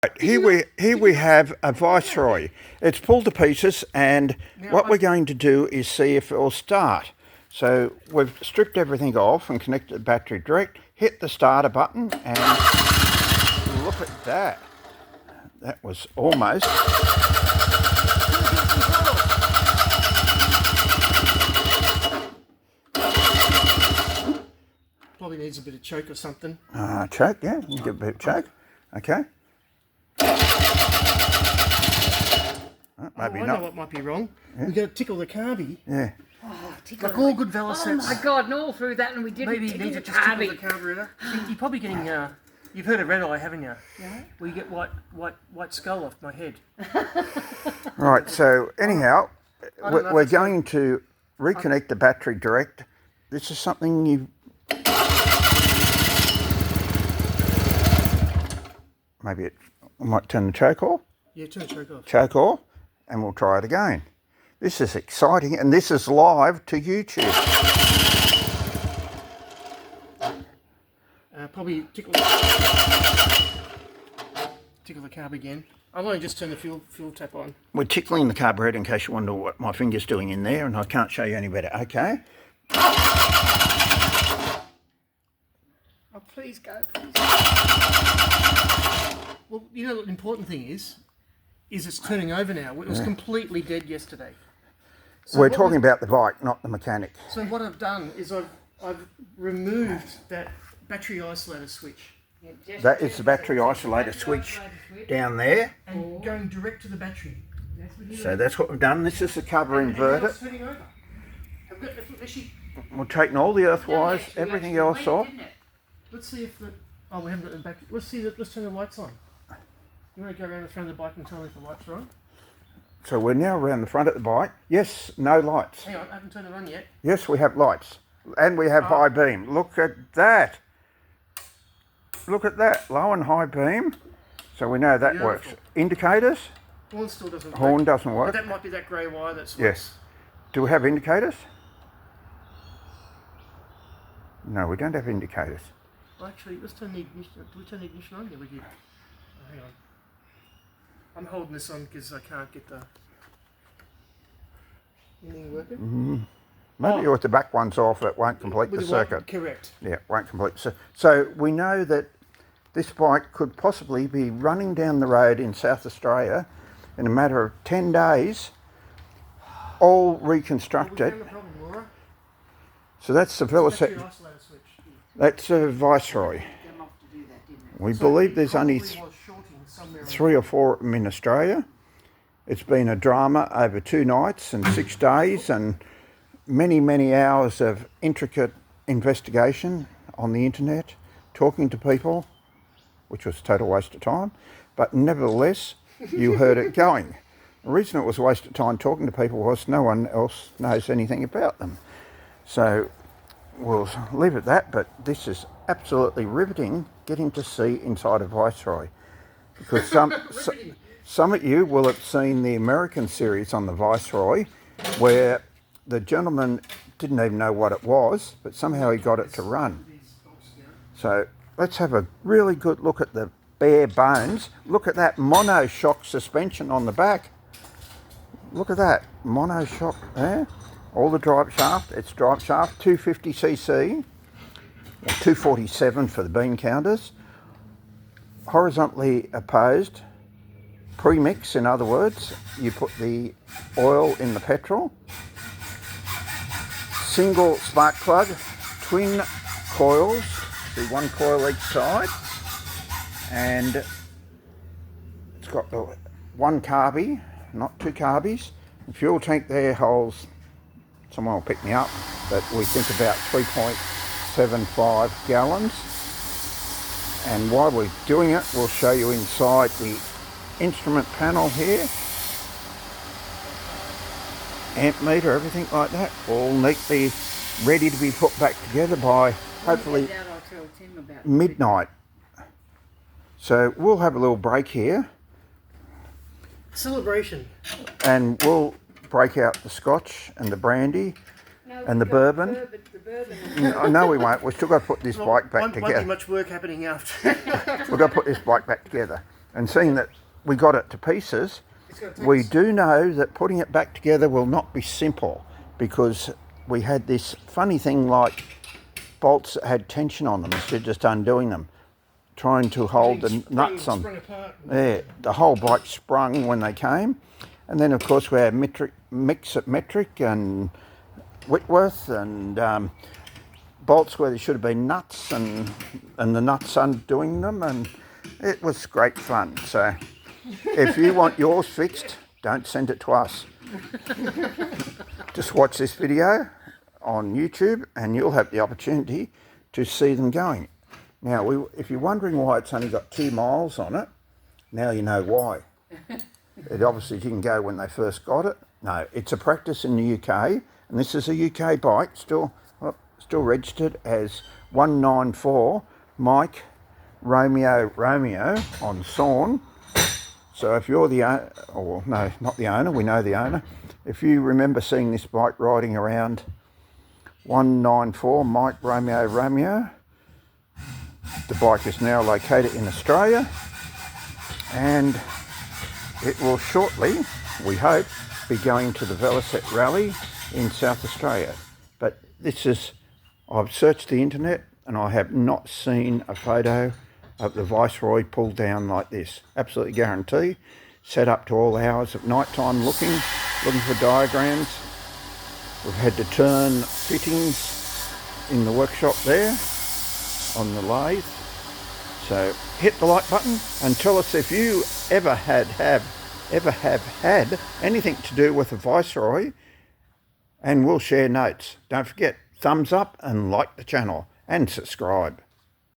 Right, here we have a Viceroy. It's pulled to pieces, and what we're going to do is see if it will start. So we've stripped everything off and connected the battery direct, hit the starter button, and look at that. That was almost. Probably needs a bit of choke or something. Choke, yeah, you give it a bit of choke. Okay. Maybe I not. know what might be wrong. Yeah. We got to tickle the carby. Yeah. Oh, Like all good Velocettes. Oh my God, and all through that, and we didn't Maybe you tickle need the to just tickle the carby. carburetor. You're probably getting, you've heard of red eye, haven't you? Yeah. Where you get white skull off my head. Right, so anyhow, I don't know we're if it's going to reconnect the battery direct. This is something you... Maybe I might turn the choke off. Yeah, turn the choke off. Choke off, and we'll try it again. This is exciting, and this is live to YouTube. Probably tickle the carb again. I'll only just turn the fuel tap on. We're tickling the carburetor in case you wonder what my finger's doing in there, and I can't show you any better. Okay. Oh, please go, please. Well, you know what the important thing is it's turning over now. It was completely dead yesterday. So We're talking about the bike, not the mechanic. So what I've done is I've removed that battery isolator switch Yeah, That is the battery isolator switch down there. and going direct to the battery. So that's what we've done. This is the cover Everything else inverter. turning over. I've got, actually, We're taking all the earth wires, everything else off. let's see if the... Oh, we haven't got the back... Let's turn the lights on. You want to go around the front of the bike and tell me if the lights are on? So we're now around the front of the bike. Yes, no lights. Hang on, I haven't turned it on yet. Yes, we have lights. And we have high beam. Look at that. Look at that. Low and high beam. So we know that works. Beautiful. Indicators. Horn still doesn't work. Horn doesn't But work. that might be that grey wire that's... Yes. Do we have indicators? No, we don't have indicators. Well, actually, let's turn the ignition... Do we turn the ignition on? Yeah, we did. Oh, hang on. I'm holding this on because I can't get the... Anything working? Maybe with the back ones off, it won't complete the circuit. Correct. Yeah, won't complete. So we know that this bike could possibly be running down the road in South Australia in a matter of 10 days, all reconstructed. We found the problem, Laura. So that's the Battery Velocette, isolator switch. that's a Viceroy. We believe there's only Probably was shorting somewhere 3 or 4 of them in Australia. It's been a drama over 2 nights and 6 days and many hours of intricate investigation on the internet, talking to people, which was a total waste of time, but nevertheless, you heard it going. The reason it was a waste of time talking to people was no one else knows anything about them. So we'll leave it at that, but this is absolutely riveting getting to see inside a Viceroy. Because some of you will have seen the American series on the Viceroy where the gentleman didn't even know what it was, but somehow he got it to run. So let's have a really good look at the bare bones. Look at that monoshock suspension on the back. Look at that monoshock there. All the drive shaft, it's drive shaft, 250cc, 247 for the bean counters. Horizontally opposed, pre-mix in other words. You put the oil in the petrol. Single spark plug, twin coils, see 1 coil each side, and it's got the 1 carby, not 2 carbies. The fuel tank there holds, someone will pick me up, but we think about 3.75 gallons. And while we're doing it, we'll show you inside the instrument panel here. Amp meter, everything like that, all neatly ready to be put back together by hopefully midnight. So we'll have a little break here Celebration. and we'll break out the scotch and the brandy and the bourbon. No, we won't. We've still got to put this bike back Won't be together. much work happening after. We've got to put this bike back together. And seeing that we got it to pieces, It's going to take we us- do know that putting it back together will not be simple, because we had this funny thing like bolts that had tension on them instead of just undoing them, trying to hold the nuts on. Sprung apart. Yeah, the whole bike sprung when they came. And then of course we had metric and Whitworth and bolts where there should have been nuts and the nuts undoing them, and it was great fun. So if you want yours fixed, don't send it to us. Just watch this video on YouTube and you'll have the opportunity to see them going. Now, if you're wondering why it's only got 2 miles on it, now you know why. It obviously didn't go when they first got it. No, it's a practice in the UK, and this is a UK bike, still registered as 194 Mike Romeo on Sawn. So if you're the owner, or no, not the owner, we know the owner. If you remember seeing this bike riding around 194 Mike Romeo, the bike is now located in Australia, and it will shortly, we hope, be going to the Velocette Rally in South Australia. But this is, I've searched the internet and I have not seen a photo of the Viceroy pulled down like this. Absolutely guarantee. Set up to all hours of night time looking for diagrams. We've had to turn fittings in the workshop there on the lathe. So hit the like button and tell us if you ever have had anything to do with a Viceroy, and we'll share notes. Don't forget, thumbs up and like the channel and subscribe.